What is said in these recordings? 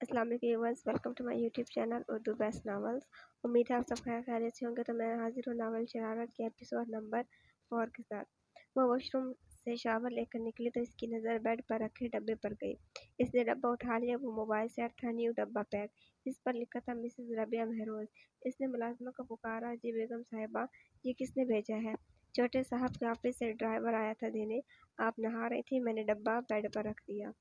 अस्सलाम वालेकुम viewers, welcome to my YouTube channel Urdu best novels. उम्मीद है आप सब खैरियत से होंगे। तो मैं हाजिर हूँ नावल शरारत के एपिसोड नंबर 4 के साथ। वो वॉशरूम से शावर लेकर निकली तो इसकी नज़र बेड पर रखे डब्बे पर गई। इसने डब्बा उठा लिया। वो मोबाइल सेट था, न्यू डब्बा पैक, इस पर लिखा था मिसेस रबिया महरोज। इसने मुलाजिमा को पुकारा, जी बेगम साहिबा, ये किसने भेजा है? छोटे साहब के ऑफिस से ड्राइवर आया था देने। आप नहा रही थी, मैंने डब्बा बेड पर रख दिया।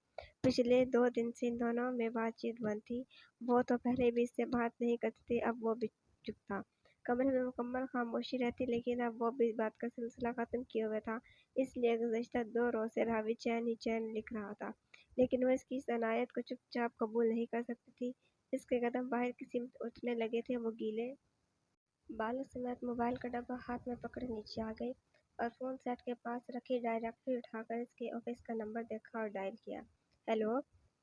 पिछले 2 दिन से इन दोनों में बातचीत बंद थी। वो तो पहले भी इससे बात नहीं करती थी, अब वो भी चुप था। कमरे में मुकम्मल खामोशी रहती, लेकिन अब वो भी बात का सिलसिला ख़त्म किए हुए था। इसलिए गुज़श्ता 2 रोज़ से रावी चैन ही चैन लिख रहा था, लेकिन वो इसकी इस अनायत को चुपचाप कबूल नहीं कर सकती थी। इसके कदम बाहर की सिमत उठने लगे थे। वो गीले बालों समेत मोबाइल का डब्बा हाथ में पकड़े नीचे आ गई और फ़ोन सेट के पास रखी डायरेक्टरी उठाकर इसके ऑफिस का नंबर देखा और डायल किया। हेलो,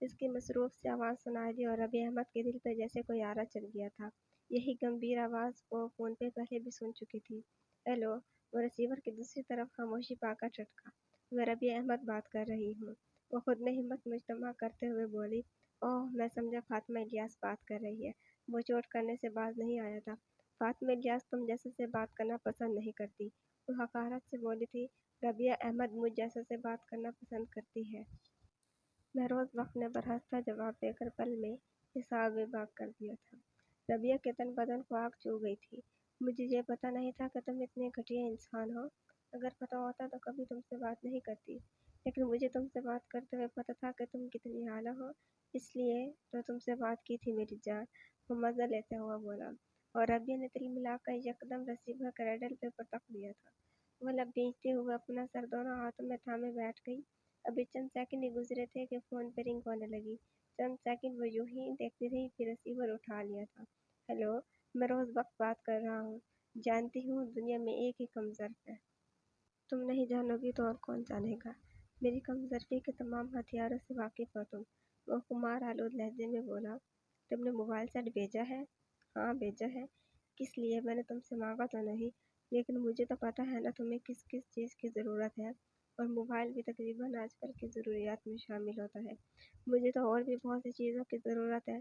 इसकी मसरूफ़ सी आवाज़ सुनाई दी और रबी अहमद के दिल पर जैसे कोई आरा चढ़ गया था। यही गंभीर आवाज़ वो फ़ोन पे पहले भी सुन चुकी थी। हेलो, वो रिसीवर की दूसरी तरफ खामोशी पाकर चटका। मैं रबी अहमद बात कर रही हूँ। वो खुद ने हिम्मत मुजतमा करते हुए बोली। ओह, मैं समझा फातिमा इलियास बात कर रही है। वो चोट करने से बाज नहीं आया था। फातिमा इलियास तुम जैसे से बात करना पसंद नहीं करती। वो हकारत से बोली थी। रबिया अहमद मुझ जैसे से बात करना पसंद करती है। महरोज वक्त ने बरहसता जवाब देकर पल में हिसाब बेबाक कर दिया था। रबिया के तन बदन को आग चू गई थी। मुझे ये पता नहीं था कि तुम इतने घटिया इंसान हो। अगर पता होता तो कभी तुमसे बात नहीं करती, लेकिन मुझे तुमसे बात करते हुए पता था कि तुम कितनी आला हो, इसलिए तो तुमसे बात की थी मेरी जान। वो मज़ा लेते हुआ बोला, और रबिया ने तिल मिलाकर यकदम रिसीवर का रेडल पे पटक दिया था। वो लब भींचते हुए अपना सर दोनों हाथों में थामे बैठ गई। अभी चंद सेकंड ही गुजरे थे कि फ़ोन पे रिंग होने लगी। चंद सेकंड वो यूं ही देखती रही, फिर रिसीवर उठा लिया था। हेलो, मैं रोज़ वक्त बात कर रहा हूँ। जानती हूँ दुनिया में एक ही कमज़र्फ़ है। तुम नहीं जानोगी तो और कौन जानेगा। मेरी कमज़र्फ़ी के तमाम हथियारों से वाकिफ़ हो तुम। वो खुमार आलूद लहजे में बोला। तुमने मोबाइल सेट भेजा है? हाँ, भेजा है। किस लिए? मैंने तुमसे मांगा तो नहीं, लेकिन मुझे तो पता है ना तुम्हें किस किस चीज़ की ज़रूरत है, और मोबाइल भी तकरीबन आजकल की ज़रूरियात में शामिल होता है। मुझे तो और भी बहुत सी चीज़ों की ज़रूरत है।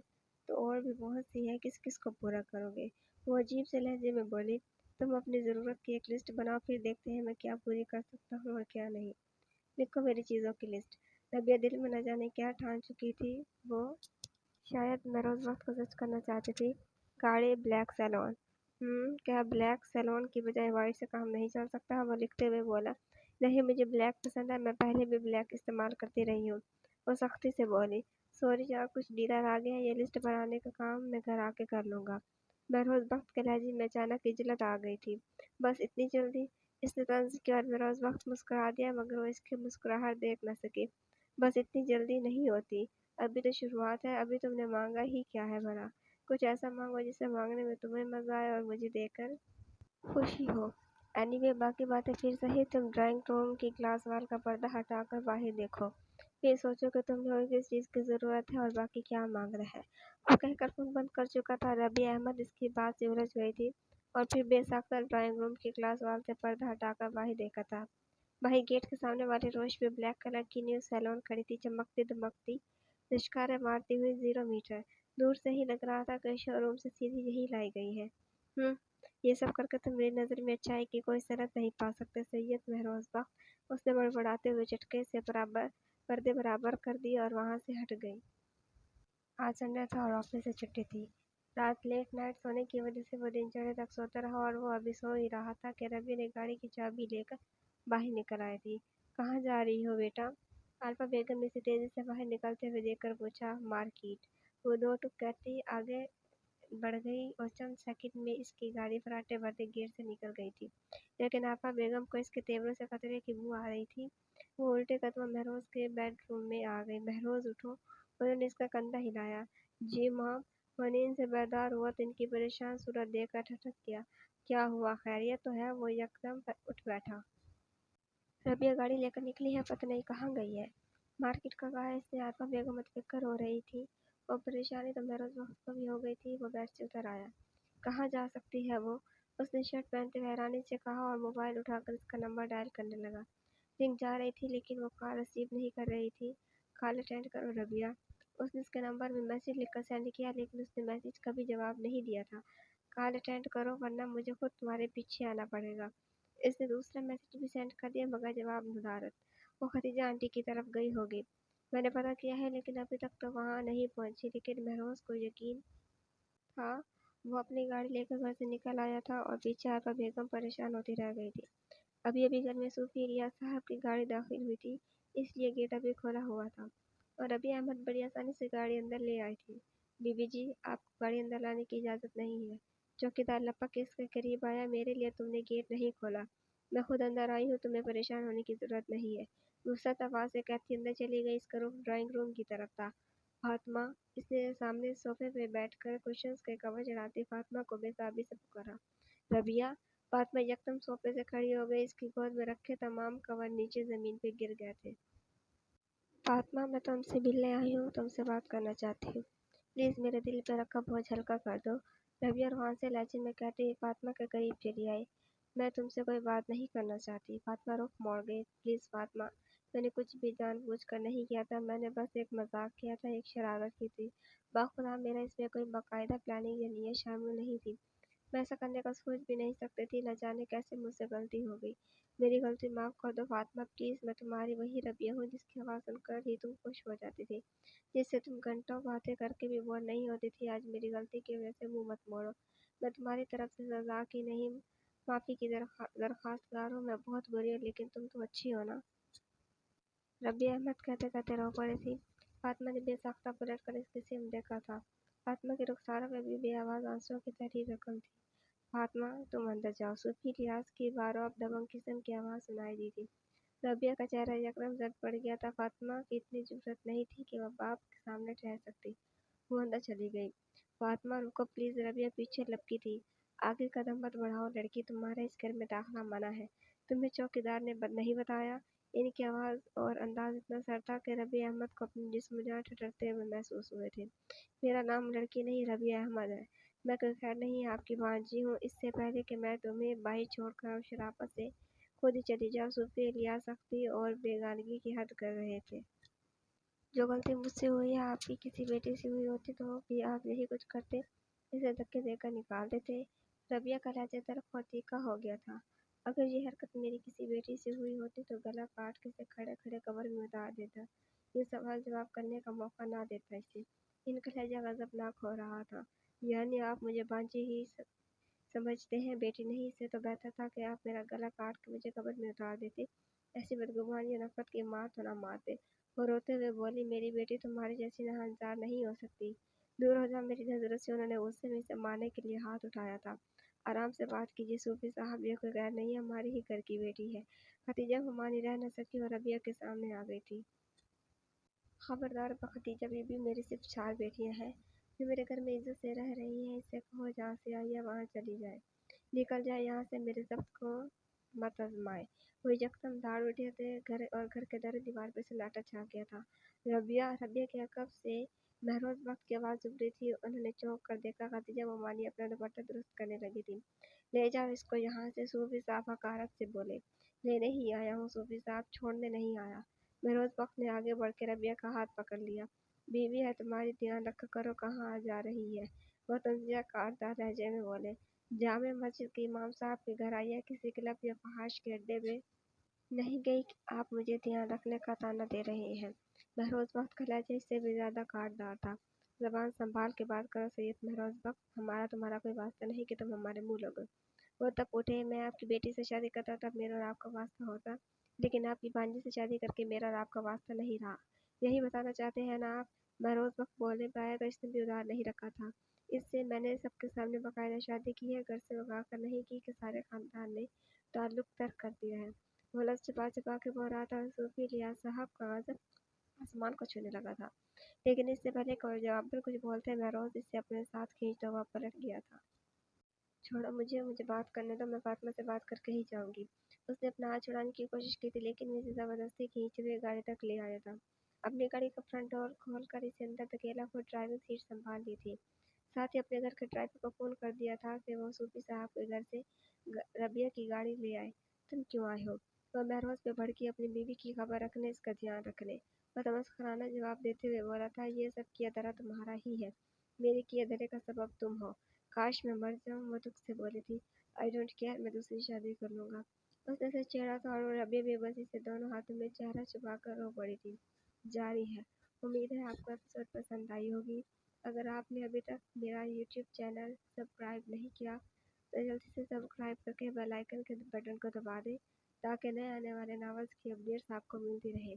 तो और भी बहुत सी है, किस किस को पूरा करोगे? वो अजीब से लहजे में बोली। तुम अपनी ज़रूरत की एक लिस्ट बनाओ, फिर देखते हैं मैं क्या पूरी कर सकता हूँ और क्या नहीं। लिखो मेरी चीज़ों की लिस्ट। रबिया दिल में न जाने क्या ठान चुकी थी। वो शायद मैं रोज़ वक्त को जज करना चाहती थी। गाड़ी, ब्लैक सैलून। क्या ब्लैक सैलून की बजाय वाइट से काम नहीं चल सकता? वो लिखते हुए बोला। नहीं, मुझे ब्लैक पसंद है, मैं पहले भी ब्लैक इस्तेमाल करती रही हूँ। वो सख्ती से बोली। सॉरी यार, कुछ डीलर आ गया है, ये लिस्ट बनाने का काम मैं घर आके कर लूँगा। बहरोज़ वक्त के लहजे में अचानक इजलत आ गई थी। बस इतनी जल्दी? इसने तंज किया और बहरोज़ वक्त मुस्कुरा दिया, मगर वो इसकी मुस्कुराहट देख न सकी। बस इतनी जल्दी नहीं होती, अभी तो शुरुआत है। अभी तुमने मांगा ही क्या है भला? कुछ ऐसा मांगो जिसे मांगने में तुम्हें मज़ा आए और मुझे देकर खुशी हो। एनीवे, बाकी बातें फिर सही। तुम ड्राइंग रूम की ग्लास वाल का पर्दा हटाकर बाहर देखो, फिर सोचो कि तुम्हें और किस चीज़ की ज़रूरत है और बाकी क्या मांग रहा है। वो कहकर फोन बंद कर चुका था। रबी अहमद इसकी बात से उलझ गई थी और फिर बेसाख्ता ड्राइंग रूम की ग्लास वाल से पर्दा हटाकर बाहर देखा था। बाहर गेट के सामने वाली रोश पे ब्लैक कलर की न्यू सैलून खड़ी थी, चमकती दमकती, लिश्कारे मारती हुई 0 मीटर दूर से ही लग रहा था कि शोरूम से सीधी यही लाई गई है। ये सब करके तुम मेरी नज़र में अच्छाई की कोई सरहद नहीं पा सकते सैयद महरोज़ बख्श। उसने बड़बड़ाते हुए झटके से पर्दे बराबर कर दिए और वहाँ से हट गई। आज संडे था और ऑफिस से छुट्टी थी। रात लेट नाइट सोने की वजह से वो दिन चढ़े तक सोता रहा और वो अभी सो ही रहा था कि रवि ने गाड़ी की चाबी लेकर बाहर निकल आई थी। कहाँ जा रही हो बेटा? अल्फा बेगम इसे तेजी से बाहर निकलते हुए देखकर पूछा। मार्केट। वो 2 टुक कहती आगे बढ़ गई और चंद सेकंड में इसकी गाड़ी फराटे भरते गेट से निकल गई थी, लेकिन आफा बेगम को इसके तेवरों से खतरे की बू आ रही थी। वो उल्टे कदम महरोज के बेडरूम में आ गई। महरोज उठो। उन्होंने इसका कंधा हिलाया। जी माँ। वो नींद से बेदार हुआ तो इनकी परेशान सूरत देखकर ठठक गया। क्या हुआ, खैरियत तो है? वो यकदम उठ बैठा। रबिया गाड़ी लेकर निकली है, पता नहीं कहाँ गई है। मार्केट का कहा है इसने? आफा बेगम मुतफिक्र हो रही थी और परेशानी तो महरोज वक्त को भी हो गई थी। वो बेड से उतर आया। कहाँ जा सकती है वो? उसने शर्ट पहनते हुए हैरानी से कहा और मोबाइल उठाकर इसका नंबर डायल करने लगा। रिंग जा रही थी, लेकिन वो कॉल रिसीव नहीं कर रही थी। कॉल अटेंड करो रबिया। उसने उसके नंबर में मैसेज लिखकर सेंड किया, लेकिन उसने मैसेज का भी जवाब नहीं दिया था। कॉल अटेंड करो वरना मुझे खुद तुम्हारे पीछे आना पड़ेगा। इसने दूसरा मैसेज भी सेंड कर दिया मगर जवाब नदारद। वो खदीजा आंटी की तरफ गई होगी। मैंने पता किया है लेकिन अभी तक तो वहाँ नहीं पहुँची। लेकिन महरोज को यकीन था वो अपनी गाड़ी लेकर घर से निकल आया था और पीछे आकर बेगम परेशान होती रह गई थी। अभी अभी घर में सूफी इलियास साहब की गाड़ी दाखिल हुई थी, इसलिए गेट अभी खोला हुआ था और अभी अहमद बड़ी आसानी से गाड़ी अंदर ले आई थी। बीबी जी, आपको गाड़ी अंदर लाने की इजाज़त नहीं है। चौकीदार लपक के इसके करीब आया। मेरे लिए तुमने गेट नहीं खोला, मैं खुद अंदर आई हूँ, तुम्हें परेशान होने की ज़रूरत नहीं है। गुस्सा आवाज़ से कहती अंदर चली गई। इसका रुख ड्राइंग रूम की तरफ था। फातिमा, इसने सामने सोफे पे बैठकर कुशन्स के कवर चढ़ाती फातिमा को बेताबी से पुकारा। रबिया। फातिमा यकदम सोफे से खड़ी हो गई। इसकी गोद में रखे तमाम कवर नीचे ज़मीन पे गिर गए थे। फातिमा, मैं तुमसे मिलने आई हूँ, तुमसे बात करना चाहती हूँ। प्लीज़ मेरे दिल पे रखा बोझ हल्का कर दो। रबिया रुहान से लहजे में कहते हुए फातिमा के करीब चली आई। मैं तुमसे कोई बात नहीं करना चाहती। फातिमा रुख मोड़ गई। प्लीज़ फातिमा, मैंने कुछ भी जानबूझकर नहीं किया था, मैंने बस एक मजाक किया था, एक शरारत की थी। बाखुदा मेरा इसमें कोई बाकायदा प्लानिंग या नीयत शामिल नहीं थी। मैं ऐसा करने का सोच भी नहीं सकती थी। न जाने कैसे मुझसे गलती हो गई। मेरी गलती माफ़ कर दो फातिमा प्लीज़। मैं तुम्हारी वही रबिया हूँ जिसकी आवाज़ सुनकर ही तुम खुश हो जाती थी, जिससे तुम घंटों बातें करके भी बोर नहीं होती थी। आज मेरी गलती की वजह से मुंह मत मोड़ो। मैं तुम्हारी तरफ से सजा की नहीं, माफ़ी की दरख्वास्तगार हूँ। मैं बहुत बुरी हूँ लेकिन तुम तो अच्छी हो ना। रबिया अहमद कहते कहते रो पड़ी थी। फातिमा ने बेसाख्ता पलट कर इसकी सिम देखा था। फातिमा की रुखसारों पे भी बेआवाज़ आंसुओं की तहरीर रकम थी। फातिमा, तुम अंदर जाओ। सूफी रियाज की बारोब दबंग किस्म की आवाज़ सुनाई दी थी। रबिया का चेहरा यकदम जल पड़ गया था। फातिमा की इतनी जुर्रत नहीं थी कि वह बाप के सामने ठहर सकती। वो अंदर चली गई। फातिमा, रुको प्लीज़। रबिया पीछे लपकी थी। आगे कदम मत बढ़ाओ लड़की, तुम्हारा इस घर में दाखिला मना है। तुम्हें चौकीदार ने नहीं बताया? इनकी आवाज़ और अंदाज इतना सर था कि रबिया अहमद को अपने जिस्म जान ठिठुरते हुए महसूस हुए थे। मेरा नाम लड़की नहीं रबिया अहमद है। मैं कोई खैर नहीं आपकी भांजी हूँ। इससे पहले कि मैं तुम्हें बाही छोड़कर और शराफत से खुद ही चली जाऊँ, सूफी इलियास सख्ती और बेगानगी की हद कर रहे थे। जो गलती मुझसे हुई है आपकी किसी बेटी से हुई होती तो भी आप यही कुछ करते, इसे धक्के देकर निकाल देते। रबिया का लहजा तल्ख और तीखा हो गया था। अगर ये हरकत मेरी किसी बेटी से हुई होती तो गला काट के इसे खड़े खड़े कब्र में उतार देता। ये सवाल जवाब करने का मौका ना देता इसे। इनका लहजा गजबनाक हो रहा था। यानी आप मुझे बांझी ही समझते हैं, बेटी नहीं। इससे तो बेहतर था कि आप मेरा गला काट के मुझे कब्र में उतार देते। ऐसी बदगुमानी और नफरत की मार तो ना मारते। वो रोते हुए बोली, मेरी बेटी तुम्हारी जैसी नहानजार नहीं हो सकती। दूर हो जा मेरी नजरों से। उन्होंने गुस्से में इसे मारने के लिए हाथ उठाया था। आराम से बात कीजिए सूफी साहब, ये कोई गैर नहीं है, हमारी ही घर की बेटी है। खतीजा हुमानी रह न सकी और रबिया के सामने आ गई थी। खबरदार खतीजा बीबी, मेरी सिर्फ 4 बेटियां हैं जो मेरे घर में इज्जत से रह रही हैं। इससे कहो जहाँ से आई है वहाँ चली जाए, निकल जाए यहाँ से, मेरे ज़ब्त को मत आजमाए। वो यकदम दाड़ उठे थे घर और घर के दर दीवार पे सन्नाटा छा गया था। रबिया रबिया के अकब से महरोज वक्त की आवाज़ उभरी थी। उन्होंने चौंक कर देखा। खतीजा ममानी अपना दुपट्टा दुरुस्त करने लगी थी। ले जाओ इसको यहाँ से, सूफी साहब हकारत से बोले। लेने ही आया हूँ सूफी साहब, छोड़ने नहीं आया। महरोज वक्त ने आगे बढ़ के रबिया का हाथ पकड़ लिया। बीवी है तुम्हारी, ध्यान रखा करो कहाँ जा रही है। वह तंजिया काटदार लहजे में बोले। जामे मस्जिद के इमाम साहब के घर आई है, किसी क्लब या फहाश के अड्डे में नहीं गई। आप मुझे ध्यान रखने का ताना दे रहे हैं। महरोज वक्त का लहजा इससे भी ज्यादा काटदार था। जबान संभाल के बात करो सैयद महरोज वक्त, हमारा तुम्हारा कोई वास्ता नहीं कि तुम हमारे मुंह लगो। वो तब उठे। मैं आपकी बेटी से शादी करता तब मेरा और आपका वास्ता होता, लेकिन आपकी भांजी से शादी करके मेरा और आपका वास्ता नहीं रहा। यही बताना चाहते हैं ना आप? महरोज वक्त बोलने पाया तो इसने भी उधार नहीं रखा था। इससे मैंने सबके सामने बाकायदा शादी की है, घर से भगा कर नहीं की कि सारे खानदान ने ताल्लुक तर्क कर दिया है। वो लफ्ज़ छिपा छिपा के बोल रहा था। सूफी रियाज साहब का गज़ब आसमान को छूने लगा था, लेकिन इससे पहले कोई जवाब पर कुछ बोलते महरोज इससे अपने साथ खींचता हुआ पलट गया था। छोड़ो मुझे, मुझे बात करने दो, मैं फातिमा से बात करके ही जाऊंगी। उसने अपना हाथ छुड़ाने की कोशिश की थी लेकिन मैं इसे ज़बरदस्ती खींचे हुए गाड़ी तक ले आया था। अपनी गाड़ी का फ्रंट डोर खोल कर इसे अंदर धकेला। खुद ड्राइविंग सीट संभाल ली थी। साथ ही अपने घर के ड्राइवर को फ़ोन कर दिया था कि वो सूफी साहब के घर से रबिया की गाड़ी ले आए। तुम क्यों आए हो? وہ مہروز پہ بھڑکی اپنی بیوی کی خبر رکھنے، اس کا دھیان رکھنے۔ وہ تمسخرانہ جواب دیتے ہوئے بولا تھا، یہ سب کیا دھرا تمہارا ہی ہے، میرے کیے دھرے کا سبب تم ہو۔ کاش میں مر جاؤں، وہ دکھ سے بولی تھی۔ آئی ڈونٹ کیئر، میں دوسری شادی کر لوں گا۔ اس نے سے چہرہ تھا اور ربیہ بے بسی سے دونوں ہاتھوں میں چہرہ چھپا کر رو پڑی تھی۔ جاری ہے۔ امید ہے آپ کو ایپیسوڈ پسند آئی ہوگی۔ اگر آپ نے ابھی تک میرا یوٹیوب چینل سبسکرائب نہیں کیا تو جلدی سے سبسکرائب کر کے بیل آئیکن کے بٹن کو دبا دیں تاکہ نئے آنے والے ناولز کی اپڈیٹس آپ کو ملتی رہے۔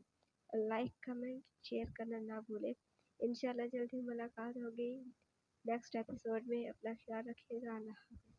لائک، کمنٹ، شیئر کرنا نہ بھولیں۔ انشاءاللہ جلد ہی ملاقات ہوگی نیکسٹ ایپیسوڈ میں۔ اپنا خیال رکھیے گا۔ اللہ حافظ۔